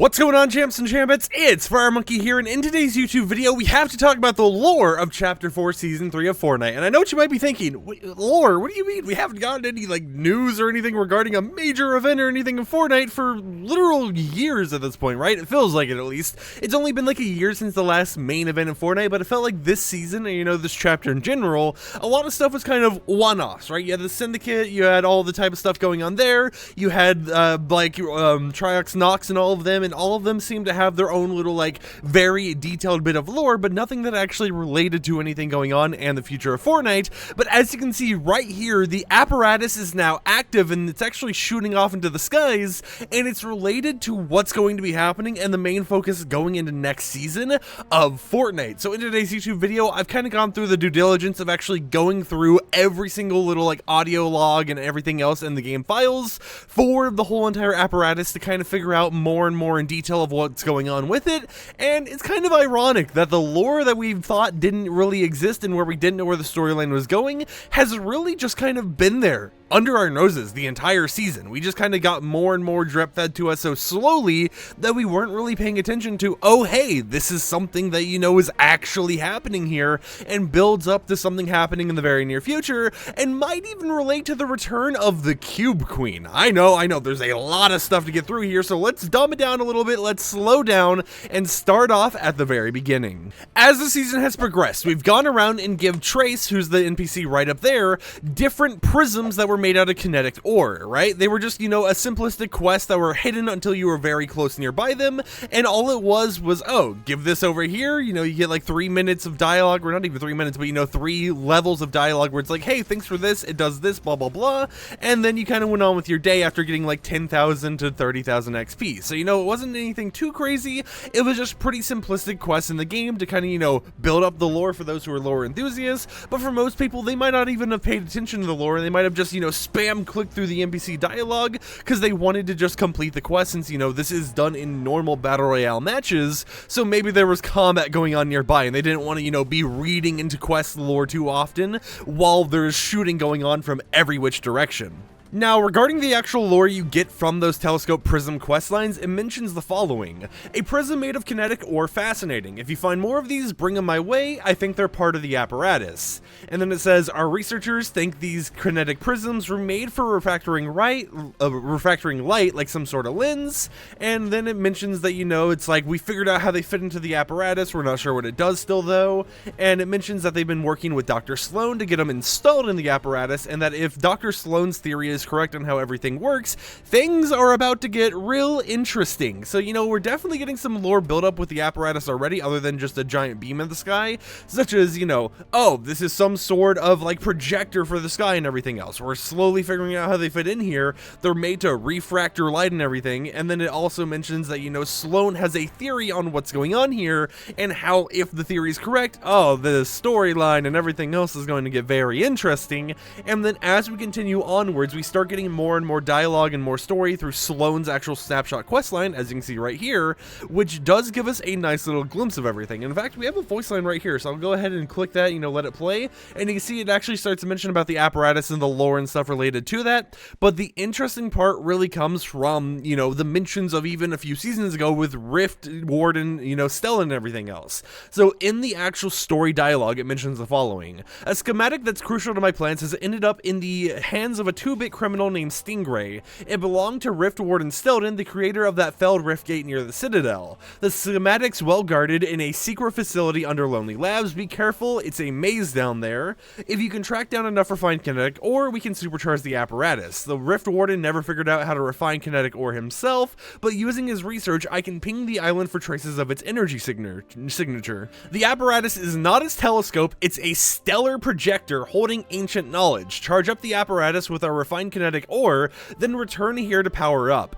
What's going on, champs and champettes? It's FireMonkey here, and in today's YouTube video, we have to talk about the lore of Chapter 4, Season 3 of Fortnite. And I know what you might be thinking, lore? What do you mean? We haven't gotten any, news or anything regarding a major event or anything in Fortnite for literal years at this point, right? It feels like it, at least. It's only been like a year since the last main event in Fortnite, but it felt like this season, and this chapter in general, a lot of stuff was kind of one-offs, right? You had the Syndicate, you had all the type of stuff going on there, you had, Triox Nox and all of them, and all of them seem to have their own little, very detailed bit of lore, but nothing that actually related to anything going on and the future of Fortnite. But as you can see right here, the Apparatus is now active, and it's actually shooting off into the skies, and it's related to what's going to be happening, and the main focus going into next season of Fortnite. So in today's YouTube video, I've kind of gone through the due diligence of actually going through every single little, audio log and everything else in the game files for the whole entire Apparatus to kind of figure out more and more in detail of what's going on with it. And it's kind of ironic that the lore that we thought didn't really exist and where we didn't know where the storyline was going has really just kind of been there under our noses the entire season. We just kind of got more and more drip fed to us so slowly that we weren't really paying attention to, oh hey, this is something that is actually happening here, and builds up to something happening in the very near future, and might even relate to the return of the Cube Queen. I know, there's a lot of stuff to get through here, so let's dumb it down a little bit, let's slow down, and start off at the very beginning. As the season has progressed, we've gone around and give Trace, who's the NPC right up there, different prisms that were made out of kinetic ore, right? They were just, a simplistic quest that were hidden until you were very close nearby them, and all it was, oh, give this over here, you get 3 minutes of dialogue, or not even 3 minutes, but 3 levels of dialogue where it's like, hey, thanks for this, it does this, blah, blah, blah, and then you kind of went on with your day after getting 10,000 to 30,000 XP. So, it wasn't anything too crazy, it was just pretty simplistic quests in the game to kind of, build up the lore for those who are lore enthusiasts, but for most people, they might not even have paid attention to the lore, and they might have just, spam clicked through the NPC dialogue because they wanted to just complete the quest, since, this is done in normal Battle Royale matches, so maybe there was combat going on nearby, and they didn't want to, be reading into quest lore too often while there's shooting going on from every which direction. Now, regarding the actual lore you get from those telescope prism questlines, it mentions the following. A prism made of kinetic ore, fascinating. If you find more of these, bring them my way. I think they're part of the Apparatus. And then it says, our researchers think these kinetic prisms were made for refracting light, like some sort of lens. And then it mentions that, it's like, we figured out how they fit into the Apparatus. We're not sure what it does still, though. And it mentions that they've been working with Dr. Sloan to get them installed in the Apparatus, and that if Dr. Sloan's theory is correct on how everything works, things are about to get real interesting. So, we're definitely getting some lore built up with the Apparatus already, other than just a giant beam in the sky, such as, oh, this is some sort of, projector for the sky and everything else. We're slowly figuring out how they fit in here. They're made to refractor light and everything, and then it also mentions that, Sloan has a theory on what's going on here, and how, if the theory is correct, oh, the storyline and everything else is going to get very interesting. And then as we continue onwards, we start getting more and more dialogue and more story through Sloan's actual snapshot questline, as you can see right here, which does give us a nice little glimpse of everything. In fact, we have a voice line right here, so I'll go ahead and click that, let it play, and you can see it actually starts to mention about the Apparatus and the lore and stuff related to that. But the interesting part really comes from, the mentions of even a few seasons ago with Rift, Warden, Stella and everything else. So in the actual story dialogue, it mentions the following. A schematic that's crucial to my plans has ended up in the hands of a 2-bit criminal named Stingray. It belonged to Rift Warden Stelton, the creator of that failed rift gate near the Citadel. The schematic's well guarded in a secret facility under Lonely Labs. Be careful, it's a maze down there. If you can track down enough refined kinetic ore, we can supercharge the Apparatus. The Rift Warden never figured out how to refine kinetic ore himself, but using his research, I can ping the island for traces of its energy signature. The Apparatus is not its telescope, it's a stellar projector holding ancient knowledge. Charge up the Apparatus with our refined kinetic ore, then return here to power up.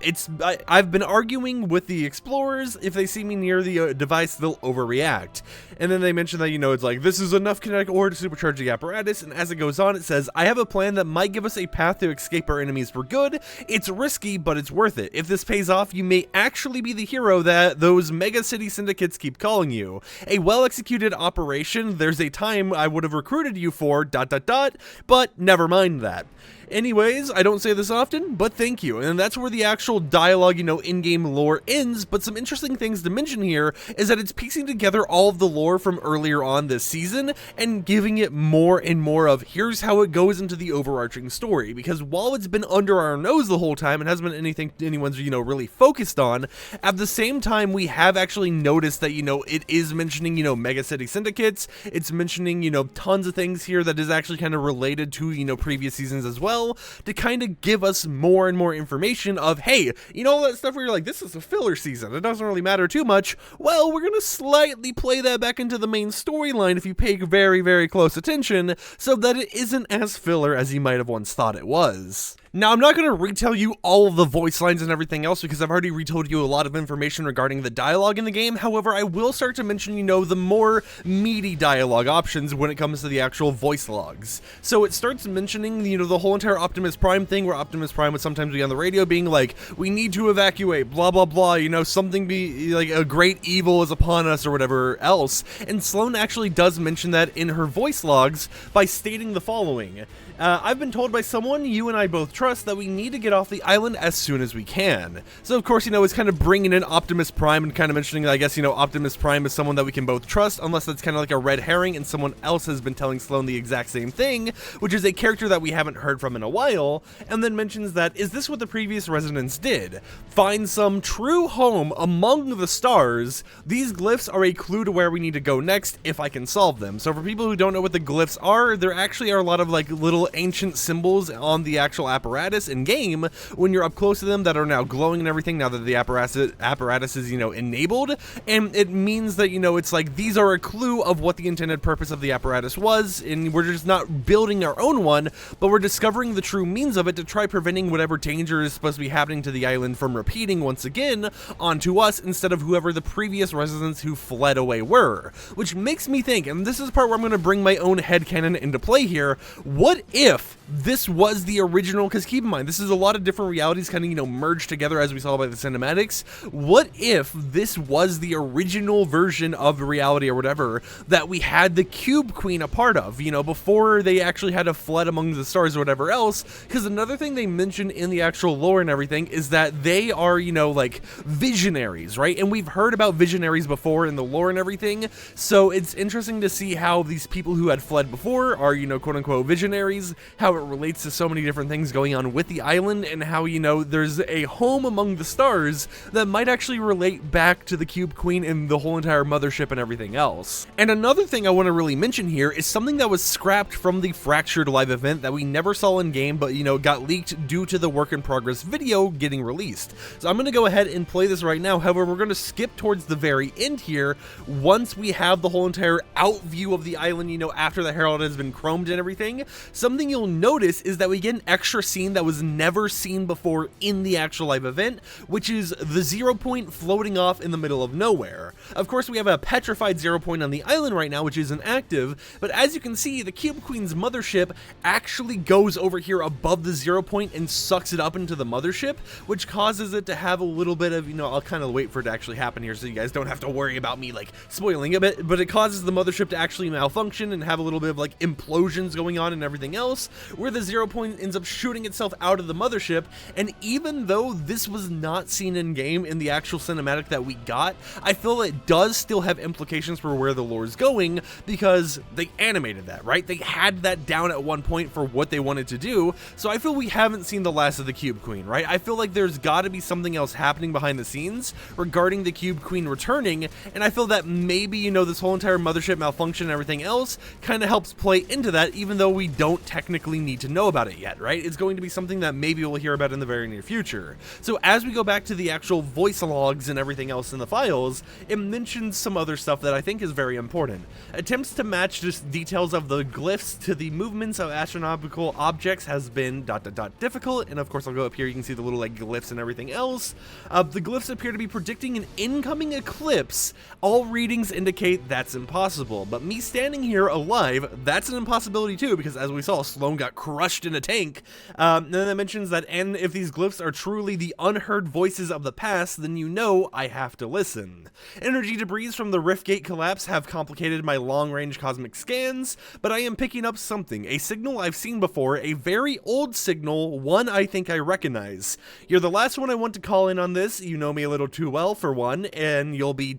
I've been arguing with the explorers. If they see me near the device, they'll overreact. And then they mention that, it's like, this is enough kinetic ore to supercharge the Apparatus, and as it goes on, it says, I have a plan that might give us a path to escape our enemies for good. It's risky, but it's worth it. If this pays off, you may actually be the hero that those mega city syndicates keep calling you. A well-executed operation. There's a time I would have recruited you for, but never mind that. Anyways, I don't say this often, but thank you. And that's where the actual dialogue, in-game lore ends. But some interesting things to mention here is that it's piecing together all of the lore from earlier on this season and giving it more and more of here's how it goes into the overarching story. Because while it's been under our nose the whole time, it hasn't been anything anyone's, really focused on, at the same time, we have actually noticed that, it is mentioning, mega city syndicates. It's mentioning, tons of things here that is actually kind of related to, previous seasons as well, to kind of give us more and more information of, hey, all that stuff where you're like, this is a filler season, it doesn't really matter too much. Well, we're gonna slightly play that back into the main storyline if you pay very, very close attention, so that it isn't as filler as you might have once thought it was. Now, I'm not going to retell you all of the voice lines and everything else because I've already retold you a lot of information regarding the dialogue in the game. However, I will start to mention, the more meaty dialogue options when it comes to the actual voice logs. So it starts mentioning, the whole entire Optimus Prime thing, where Optimus Prime would sometimes be on the radio being like, we need to evacuate, blah, blah, blah, something be like a great evil is upon us or whatever else. And Sloan actually does mention that in her voice logs by stating the following. I've been told by someone you and I both trust that we need to get off the island as soon as we can. So of course, it's kind of bringing in Optimus Prime and kind of mentioning, I guess, Optimus Prime is someone that we can both trust, unless that's kind of like a red herring and someone else has been telling Sloan the exact same thing, which is a character that we haven't heard from in a while, and then mentions that, is this what the previous residents did? Find some true home among the stars. These glyphs are a clue to where we need to go next if I can solve them. So for people who don't know what the glyphs are, there actually are a lot of like little ancient symbols on the actual apparatus in game when you're up close to them that are now glowing and everything now that the apparatus is enabled, and it means that it's like these are a clue of what the intended purpose of the apparatus was, and we're just not building our own one, but we're discovering the true means of it to try preventing whatever danger is supposed to be happening to the island from repeating once again onto us instead of whoever the previous residents who fled away were. Which makes me think, and this is the part where I'm going to bring my own headcanon into play here, what if this was the original, because keep in mind, this is a lot of different realities kind of, merged together as we saw by the cinematics. What if this was the original version of reality or whatever that we had the Cube Queen a part of, before they actually had to fled among the stars or whatever else? Because another thing they mention in the actual lore and everything is that they are, like visionaries, right? And we've heard about visionaries before in the lore and everything, so it's interesting to see how these people who had fled before are, quote unquote visionaries, how it relates to so many different things going on with the island, and how, there's a home among the stars that might actually relate back to the Cube Queen and the whole entire mothership and everything else. And another thing I want to really mention here is something that was scrapped from the Fractured live event that we never saw in game, but got leaked due to the work in progress video getting released. So I'm going to go ahead and play this right now. However, we're going to skip towards the very end here once we have the whole entire out view of the island, after the Herald has been chromed and everything. Something you'll notice is that we get an extra scene that was never seen before in the actual live event, which is the 0 point floating off in the middle of nowhere. Of course, we have a petrified 0 point on the island right now, which isn't active, but as you can see, the Cube Queen's mothership actually goes over here above the 0 point and sucks it up into the mothership, which causes it to have a little bit of, I'll kind of wait for it to actually happen here so you guys don't have to worry about me like spoiling it, but it causes the mothership to actually malfunction and have a little bit of like implosions going on and everything else, where the 0 point ends up shooting itself out of the mothership. And even though this was not seen in game in the actual cinematic that we got, I feel it does still have implications for where the lore is going, because they animated that, right? They had that down at one point for what they wanted to do, so I feel we haven't seen the last of the Cube Queen, right? I feel like there's got to be something else happening behind the scenes regarding the Cube Queen returning, and I feel that maybe, this whole entire mothership malfunction and everything else kind of helps play into that, even though we don't technically need to know about it yet, right? It's going to be something that maybe we'll hear about in the very near future. So as we go back to the actual voice logs and everything else in the files, it mentions some other stuff that I think is very important. Attempts to match just details of the glyphs to the movements of astronomical objects has been ... difficult, and of course I'll go up here, you can see the little like glyphs and everything else. The glyphs appear to be predicting an incoming eclipse. All readings indicate that's impossible, but me standing here alive, that's an impossibility too, because as we saw, Sloan got crushed in a tank. Then it mentions that, and if these glyphs are truly the unheard voices of the past, then you know I have to listen. Energy debris from the Riftgate collapse have complicated my long-range cosmic scans, but I am picking up something, a signal I've seen before, a very old signal, one I think I recognize. You're the last one I want to call in on this, you know me a little too well for one, and you'll be ...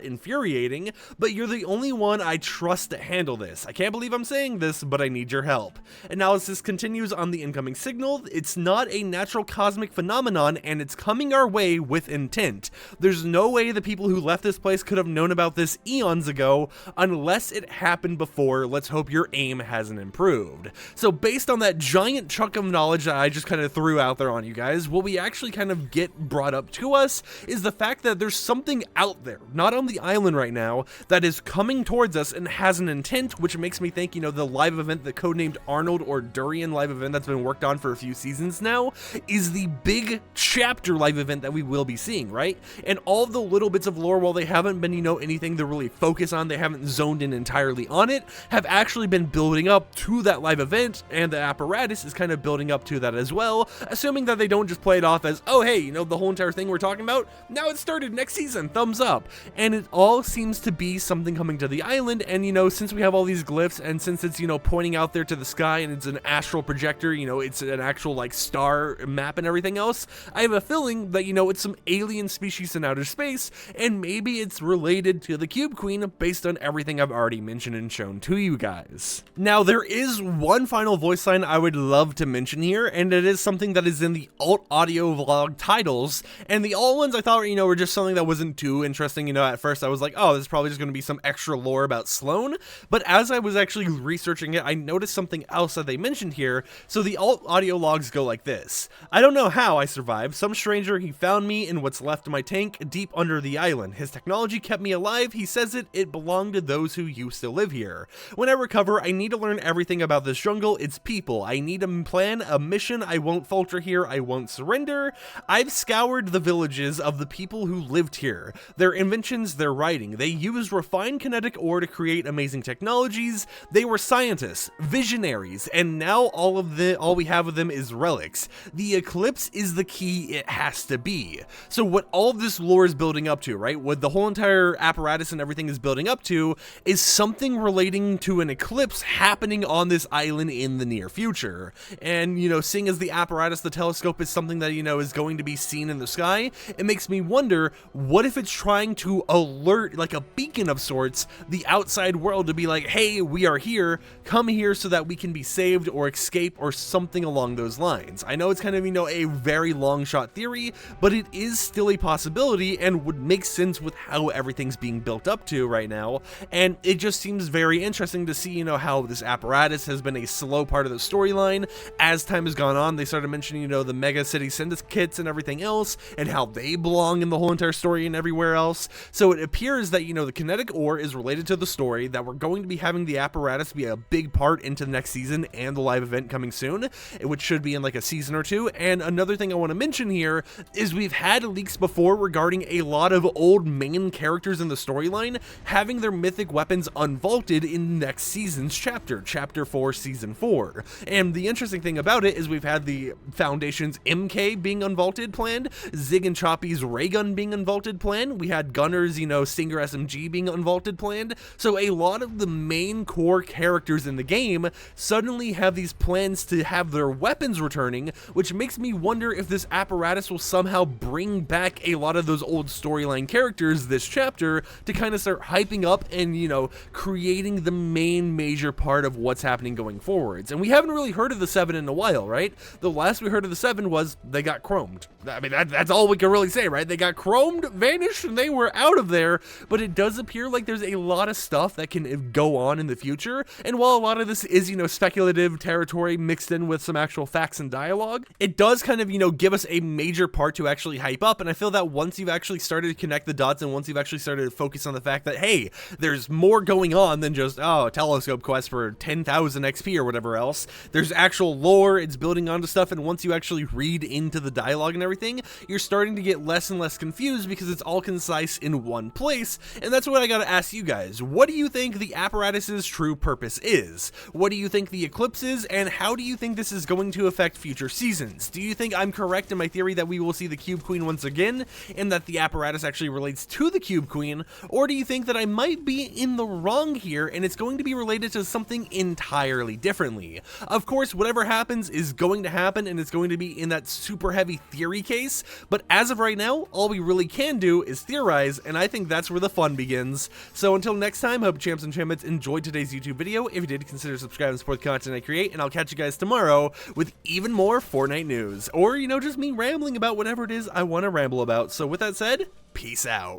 infuriating, but you're the only one I trust to handle this. I can't believe I'm saying this, but I need your help. Analysis continues on the incoming signal. It's not a natural cosmic phenomenon, and it's coming our way with intent. There's no way the people who left this place could have known about this eons ago, unless it happened before. Let's hope your aim hasn't improved. So based on that giant chunk of knowledge that I just kind of threw out there on you guys, what we actually kind of get brought up to us is the fact that there's something out there, not on the island right now, that is coming towards us and has an intent, which makes me think, you know, the live event, the codenamed Arnold or Durian live event that's been worked on for a few seasons now, is the big chapter live event that we will be seeing, right? And all the little bits of lore, while they haven't been, you know, anything to really focus on, they haven't zoned in entirely on it, have actually been building up to that live event, and the apparatus is kind of building up to that as well, assuming that they don't just play it off as, oh hey, you know, the whole entire thing we're talking about, now it started next season, thumbs up. And it all seems to be something coming to the island, and you know, since we have all these glyphs, and since it's, you know, pointing out there to the sky, and it's an astral projector, you know, it's an actual like star map and everything else, I have a feeling that, you know, it's some alien species in outer space, and maybe it's related to the Cube Queen based on everything I've already mentioned and shown to you guys. Now, there is one final voice line I would love to mention here, and it is something that is in the alt audio vlog titles, and the alt ones I thought, you know, were just something that wasn't too interesting. You know, at first I was like, oh, this is probably just going to be some extra lore about Sloan, but as I was actually researching it, I noticed something else that they mentioned here. So the alt audio logs go like this: I don't know how I survived. Some stranger, he found me in what's left of my tank deep under the island. His technology kept me alive. He says it belonged to those who used to live here. When I recover, I need to learn everything about this jungle, its people. I need a plan, a mission. I won't falter here. I won't surrender. I've scoured the villages of the people who lived here, their inventions, their writing. They used refined kinetic ore to create amazing technologies. They were scientists, visionaries, and now all we have of them is relics. The Eclipse is the key. It has to be. So what all of this lore is building up to, right? What the whole entire apparatus and everything is building up to is something relating to an eclipse happening on this island in the near future. And, you know, seeing as the apparatus, the telescope, is something that, you know, is going to be seen in the sky, it makes me wonder, what if it's trying to alert, like a beacon of sorts, the outside world to be like, hey, we are here, come here so that we can be saved or escape or something along those lines. I know it's kind of, you know, a very long shot theory, but it is still a possibility and would make sense with how everything's being built up to right now. And it just seems very interesting to see, you know, how this apparatus has been a slow part of the storyline. As time has gone on, they started mentioning, you know, the mega city syndicates and everything else, and how they belong in the whole entire story and everywhere else. So it appears that, you know, the kinetic ore is related to the story, that we're going to be having the apparatus be a big part into the next season and the live event coming soon, which should be in like a season or two. And another thing I want to mention here is we've had leaks before regarding a lot of old main characters in the storyline having their mythic weapons unvaulted in next season's chapter 4, season 4. And the interesting thing about it is we've had the Foundation's MK being unvaulted planned, Zig and Choppy's ray gun being unvaulted planned, we had Gunner's, you know, Stinger SMG being unvaulted planned. So a lot of the main core characters in the game suddenly have these plans to have their weapons returning, which makes me wonder if this apparatus will somehow bring back a lot of those old storyline characters this chapter to kind of start hyping up and, you know, creating the main major part of what's happening going forwards. And we haven't really heard of the Seven in a while, right? The last we heard of the Seven was they got chromed. I mean, that's all we can really say, right? They got chromed, vanished, and they were out of there. But it does appear like there's a lot of stuff that can go on in the future. And while a lot of this is, you know, speculative territory mixed in with some actual facts and dialogue, it does kind of, you know, give us a major part to actually hype up. And I feel that once you've actually started to connect the dots, and once you've actually started to focus on the fact that, hey, there's more going on than just, oh, telescope quest for 10,000 XP or whatever else. There's actual lore, it's building onto stuff, and once you actually read into the dialogue and everything, you're starting to get less and less confused because it's all concise in one place. And that's what I gotta ask you guys. What do you think the apparatus's true purpose is? What do you think the Eclipse is? And how do you think this is going to affect future seasons? Do you think I'm correct in my theory that we will see the Cube Queen once again, and that the apparatus actually relates to the Cube Queen, or do you think that I might be in the wrong here, and it's going to be related to something entirely differently? Of course, whatever happens is going to happen, and it's going to be in that super heavy theory case, but as of right now, all we really can do is theorize, and I think that's where the fun begins. So until next time, I hope champs and champions enjoyed today's YouTube video. If you did, consider subscribing and support the content I create, and I'll catch you guys tomorrow with even more Fortnite news, or, you know, just me rambling about whatever it is I want to ramble about. So with that said, peace out.